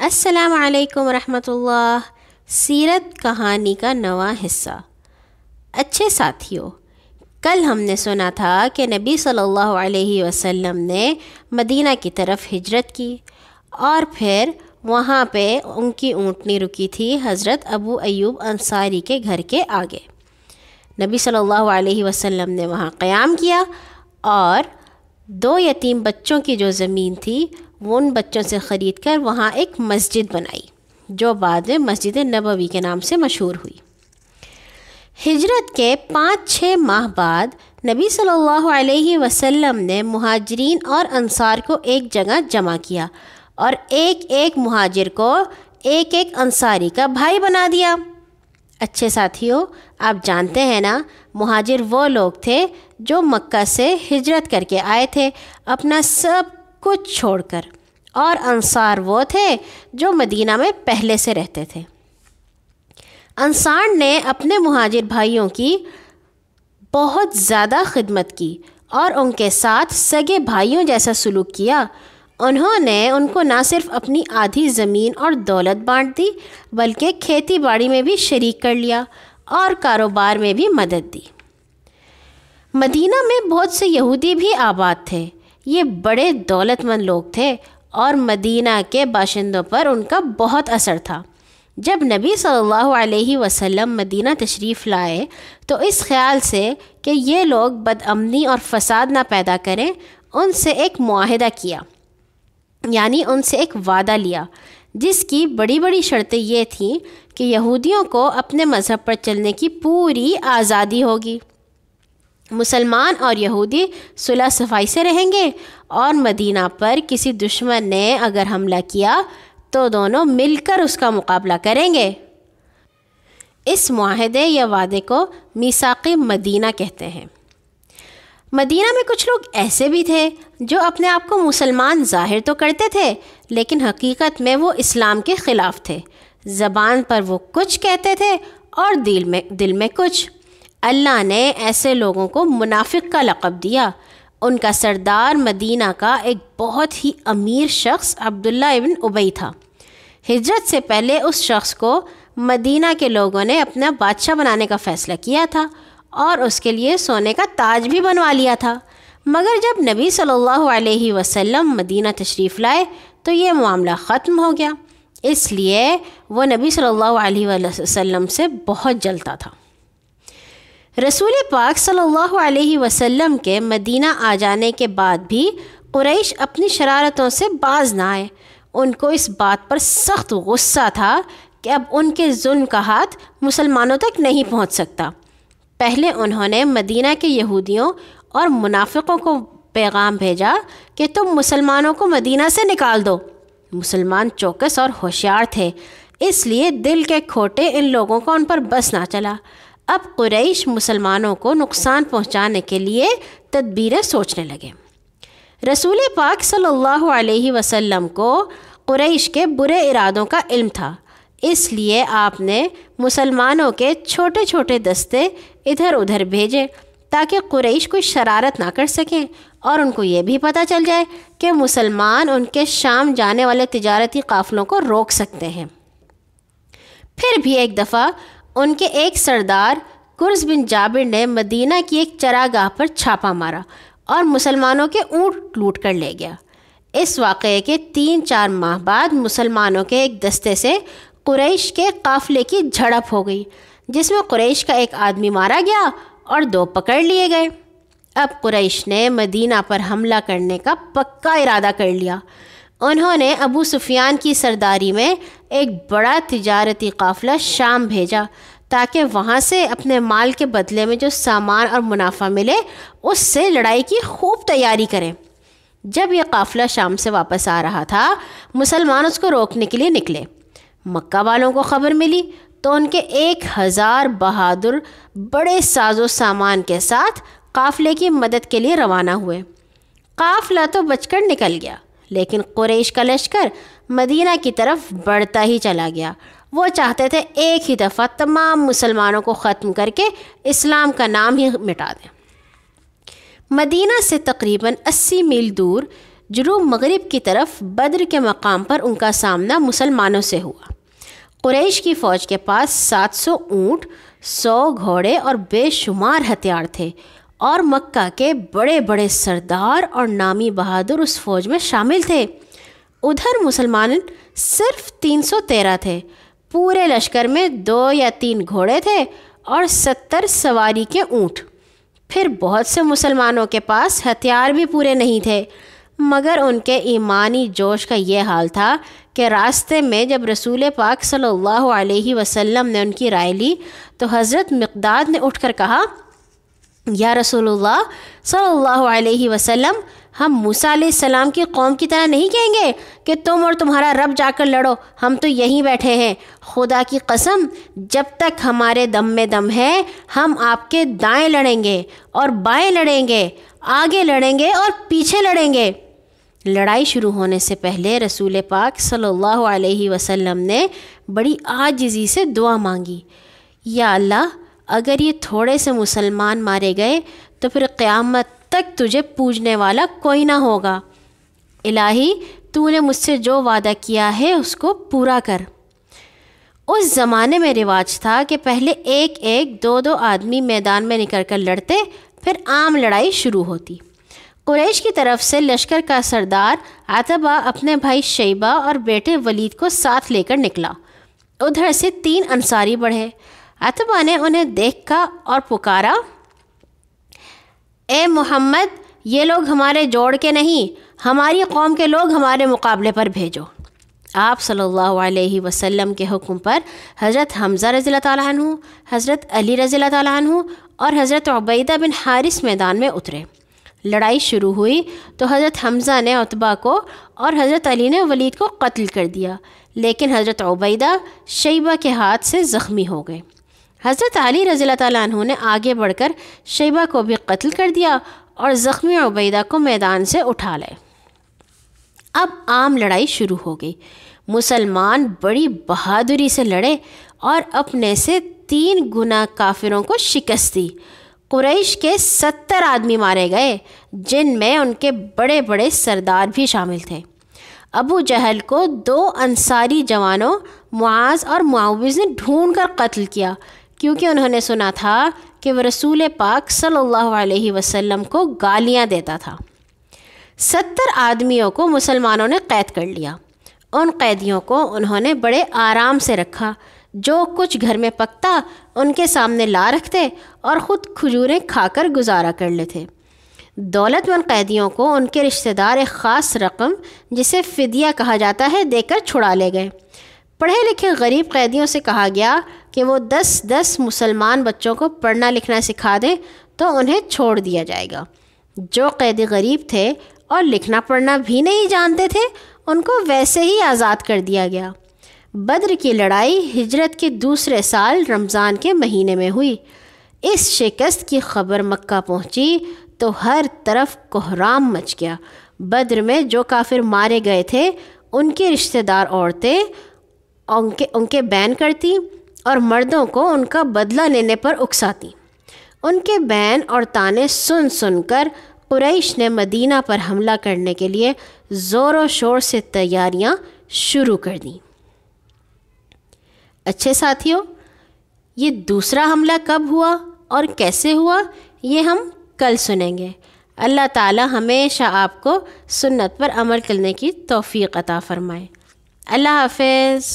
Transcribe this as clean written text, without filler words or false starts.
السلام علیکم ورحمۃ اللہ۔ سیرت کہانی کا نواں حصہ۔ اچھے ساتھیوں، کل ہم نے سنا تھا کہ نبی صلی اللہ علیہ وسلم نے مدینہ کی طرف ہجرت کی اور پھر وہاں پہ ان کی اونٹنی رکی تھی حضرت ابو ایوب انصاری کے گھر کے آگے۔ نبی صلی اللہ علیہ وسلم نے وہاں قیام کیا اور 2 یتیم بچوں کی جو زمین تھی وہ ان بچوں سے خرید کر وہاں ایک مسجد بنائی جو بعد میں مسجد نبوی کے نام سے مشہور ہوئی۔ ہجرت کے 5-6 ماہ بعد نبی صلی اللہ علیہ وسلم نے مہاجرین اور انصار کو ایک جگہ جمع کیا اور ایک مہاجر کو ایک انصاری کا بھائی بنا دیا۔ اچھے ساتھیوں، آپ جانتے ہیں نا، مہاجر وہ لوگ تھے جو مکہ سے ہجرت کر کے آئے تھے اپنا سب کچھ چھوڑ کر، اور انصار وہ تھے جو مدینہ میں پہلے سے رہتے تھے۔ انصار نے اپنے مہاجر بھائیوں کی بہت زیادہ خدمت کی اور ان کے ساتھ سگے بھائیوں جیسا سلوک کیا۔ انہوں نے ان کو نہ صرف اپنی آدھی زمین اور دولت بانٹ دی بلکہ کھیتی باڑی میں بھی شریک کر لیا اور کاروبار میں بھی مدد دی۔ مدینہ میں بہت سے یہودی بھی آباد تھے۔ یہ بڑے دولت مند لوگ تھے اور مدینہ کے باشندوں پر ان کا بہت اثر تھا۔ جب نبی صلی اللہ علیہ وسلم مدینہ تشریف لائے تو اس خیال سے کہ یہ لوگ بدامنی اور فساد نہ پیدا کریں، ان سے ایک معاہدہ کیا، یعنی ان سے ایک وعدہ لیا، جس کی بڑی شرطیں یہ تھیں کہ یہودیوں کو اپنے مذہب پر چلنے کی پوری آزادی ہوگی، مسلمان اور یہودی صلح صفائی سے رہیں گے، اور مدینہ پر کسی دشمن نے اگر حملہ کیا تو دونوں مل کر اس کا مقابلہ کریں گے۔ اس معاہدے یا وعدے کو میثاق مدینہ کہتے ہیں۔ مدینہ میں کچھ لوگ ایسے بھی تھے جو اپنے آپ کو مسلمان ظاہر تو کرتے تھے لیکن حقیقت میں وہ اسلام کے خلاف تھے۔ زبان پر وہ کچھ کہتے تھے اور دل میں کچھ۔ اللہ نے ایسے لوگوں کو منافق کا لقب دیا۔ ان کا سردار مدینہ کا ایک بہت ہی امیر شخص عبداللہ ابن ابی تھا۔ ہجرت سے پہلے اس شخص کو مدینہ کے لوگوں نے اپنا بادشاہ بنانے کا فیصلہ کیا تھا اور اس کے لیے سونے کا تاج بھی بنوا لیا تھا، مگر جب نبی صلی اللہ علیہ وسلم مدینہ تشریف لائے تو یہ معاملہ ختم ہو گیا۔ اس لیے وہ نبی صلی اللہ علیہ وسلم سے بہت جلتا تھا۔ رسول پاک صلی اللہ علیہ وسلم کے مدینہ آ جانے کے بعد بھی قریش اپنی شرارتوں سے باز نہ آئے۔ ان کو اس بات پر سخت غصہ تھا کہ اب ان کے ظلم کا ہاتھ مسلمانوں تک نہیں پہنچ سکتا۔ پہلے انہوں نے مدینہ کے یہودیوں اور منافقوں کو پیغام بھیجا کہ تم مسلمانوں کو مدینہ سے نکال دو۔ مسلمان چوکس اور ہوشیار تھے، اس لیے دل کے کھوٹے ان لوگوں کو ان پر بس نہ چلا۔ اب قریش مسلمانوں کو نقصان پہنچانے کے لیے تدبیریں سوچنے لگے۔ رسول پاک صلی اللہ علیہ وسلم کو قریش کے برے ارادوں کا علم تھا، اس لیے آپ نے مسلمانوں کے چھوٹے دستے ادھر ادھر بھیجے تاکہ قریش کوئی شرارت نہ کر سکیں اور ان کو یہ بھی پتہ چل جائے کہ مسلمان ان کے شام جانے والے تجارتی قافلوں کو روک سکتے ہیں۔ پھر بھی ایک دفعہ ان کے ایک سردار کرز بن جابر نے مدینہ کی ایک چراگاہ پر چھاپا مارا اور مسلمانوں کے اونٹ لوٹ کر لے گیا۔ اس واقعے کے 3-4 ماہ بعد مسلمانوں کے ایک دستے سے قریش کے قافلے کی جھڑپ ہو گئی، جس میں قریش کا ایک آدمی مارا گیا اور 2 پکڑ لیے گئے۔ اب قریش نے مدینہ پر حملہ کرنے کا پکا ارادہ کر لیا۔ انہوں نے ابو سفیان کی سرداری میں ایک بڑا تجارتی قافلہ شام بھیجا تاکہ وہاں سے اپنے مال کے بدلے میں جو سامان اور منافع ملے اس سے لڑائی کی خوب تیاری کریں۔ جب یہ قافلہ شام سے واپس آ رہا تھا، مسلمان اس کو روکنے کے لیے نکلے۔ مکہ والوں کو خبر ملی تو ان کے 1000 بہادر بڑے ساز و سامان کے ساتھ قافلے کی مدد کے لیے روانہ ہوئے۔ قافلہ تو بچ کر نکل گیا لیکن قریش کا لشکر مدینہ کی طرف بڑھتا ہی چلا گیا۔ وہ چاہتے تھے ایک ہی دفعہ تمام مسلمانوں کو ختم کر کے اسلام کا نام ہی مٹا دیں۔ مدینہ سے تقریباً 80 میل دور جنوب مغرب کی طرف بدر کے مقام پر ان کا سامنا مسلمانوں سے ہوا۔ قریش کی فوج کے پاس 700 اونٹ، 100 گھوڑے اور بے شمار ہتھیار تھے، اور مکہ کے بڑے بڑے سردار اور نامی بہادر اس فوج میں شامل تھے۔ ادھر مسلمان صرف 313 تھے۔ پورے لشکر میں 2 یا 3 گھوڑے تھے اور 70 سواری کے اونٹ۔ پھر بہت سے مسلمانوں کے پاس ہتھیار بھی پورے نہیں تھے، مگر ان کے ایمانی جوش کا یہ حال تھا کہ راستے میں جب رسول پاک صلی اللہ علیہ وسلم نے ان کی رائے لی تو حضرت مقداد نے اٹھ کر کہا، یا رسول اللہ صلی اللہ علیہ وسلم، ہم موسیٰ علیہ السلام کی قوم کی طرح نہیں کہیں گے کہ تم اور تمہارا رب جا کر لڑو، ہم تو یہیں بیٹھے ہیں۔ خدا کی قسم، جب تک ہمارے دم میں دم ہے ہم آپ کے دائیں لڑیں گے اور بائیں لڑیں گے، آگے لڑیں گے اور پیچھے لڑیں گے۔ لڑائی شروع ہونے سے پہلے رسول پاک صلی اللہ علیہ وسلم نے بڑی عاجزی سے دعا مانگی، یا اللہ، اگر یہ تھوڑے سے مسلمان مارے گئے تو پھر قیامت تک تجھے پوجنے والا کوئی نہ ہوگا۔ الہی، تو نے مجھ سے جو وعدہ کیا ہے اس کو پورا کر۔ اس زمانے میں رواج تھا کہ پہلے 1 2 آدمی میدان میں نکل کر لڑتے، پھر عام لڑائی شروع ہوتی۔ قریش کی طرف سے لشکر کا سردار عتبہ اپنے بھائی شیبہ اور بیٹے ولید کو ساتھ لے کر نکلا۔ ادھر سے 3 انصاری بڑھے۔ عتبہ نے انہیں دیکھا اور پکارا، اے محمد، یہ لوگ ہمارے جوڑ کے نہیں، ہماری قوم کے لوگ ہمارے مقابلے پر بھیجو۔ آپ صلی اللہ علیہ وسلم کے حکم پر حضرت حمزہ رضی اللہ تعالیٰ عنہ، حضرت علی رضی اللہ تعالیٰ عنہ اور حضرت عبیدہ بن حارث میدان میں اترے۔ لڑائی شروع ہوئی تو حضرت حمزہ نے عتبہ کو اور حضرت علی نے ولید کو قتل کر دیا، لیکن حضرت عبیدہ شیبہ کے ہاتھ سے زخمی ہو گئے۔ حضرت علی رضی اللہ تعالیٰ عنہ نے آگے بڑھ کر شیبہ کو بھی قتل کر دیا اور زخمی عبیدہ کو میدان سے اٹھا لائے۔ اب عام لڑائی شروع ہو گئی۔ مسلمان بڑی بہادری سے لڑے اور اپنے سے 3 گنا کافروں کو شکست دی۔ قریش کے 70 آدمی مارے گئے، جن میں ان کے بڑے بڑے سردار بھی شامل تھے۔ ابو جہل کو 2 انصاری جوانوں معاذ اور معوذ نے ڈھونڈ کر قتل کیا، کیونکہ انہوں نے سنا تھا کہ وہ رسول پاک صلی اللہ علیہ وسلم کو گالیاں دیتا تھا۔ 70 آدمیوں کو مسلمانوں نے قید کر لیا۔ ان قیدیوں کو انہوں نے بڑے آرام سے رکھا، جو کچھ گھر میں پکتا ان کے سامنے لا رکھتے اور خود کھجوریں کھا کر گزارا کر لیتے۔ دولت مند قیدیوں کو ان کے رشتہ دار ایک خاص رقم، جسے فدیہ کہا جاتا ہے، دے کر چھڑا لے گئے۔ پڑھے لکھے غریب قیدیوں سے کہا گیا کہ وہ 10 مسلمان بچوں کو پڑھنا لکھنا سکھا دیں تو انہیں چھوڑ دیا جائے گا۔ جو قیدی غریب تھے اور لکھنا پڑھنا بھی نہیں جانتے تھے، ان کو ویسے ہی آزاد کر دیا گیا۔ بدر کی لڑائی ہجرت کے دوسرے سال رمضان کے مہینے میں ہوئی۔ اس شکست کی خبر مکہ پہنچی تو ہر طرف کوہرام مچ گیا۔ بدر میں جو کافر مارے گئے تھے ان کے رشتہ دار عورتیں ان کے بین کرتی اور مردوں کو ان کا بدلہ لینے پر اکساتی۔ ان کے بین اور تانے سن سن کر قریش نے مدینہ پر حملہ کرنے کے لیے زور و شور سے تیاریاں شروع کر دیں۔ اچھے ساتھیوں، یہ دوسرا حملہ کب ہوا اور کیسے ہوا، یہ ہم کل سنیں گے۔ اللہ تعالی ہمیشہ آپ کو سنت پر عمل کرنے کی توفیق عطا فرمائے۔ اللہ حافظ۔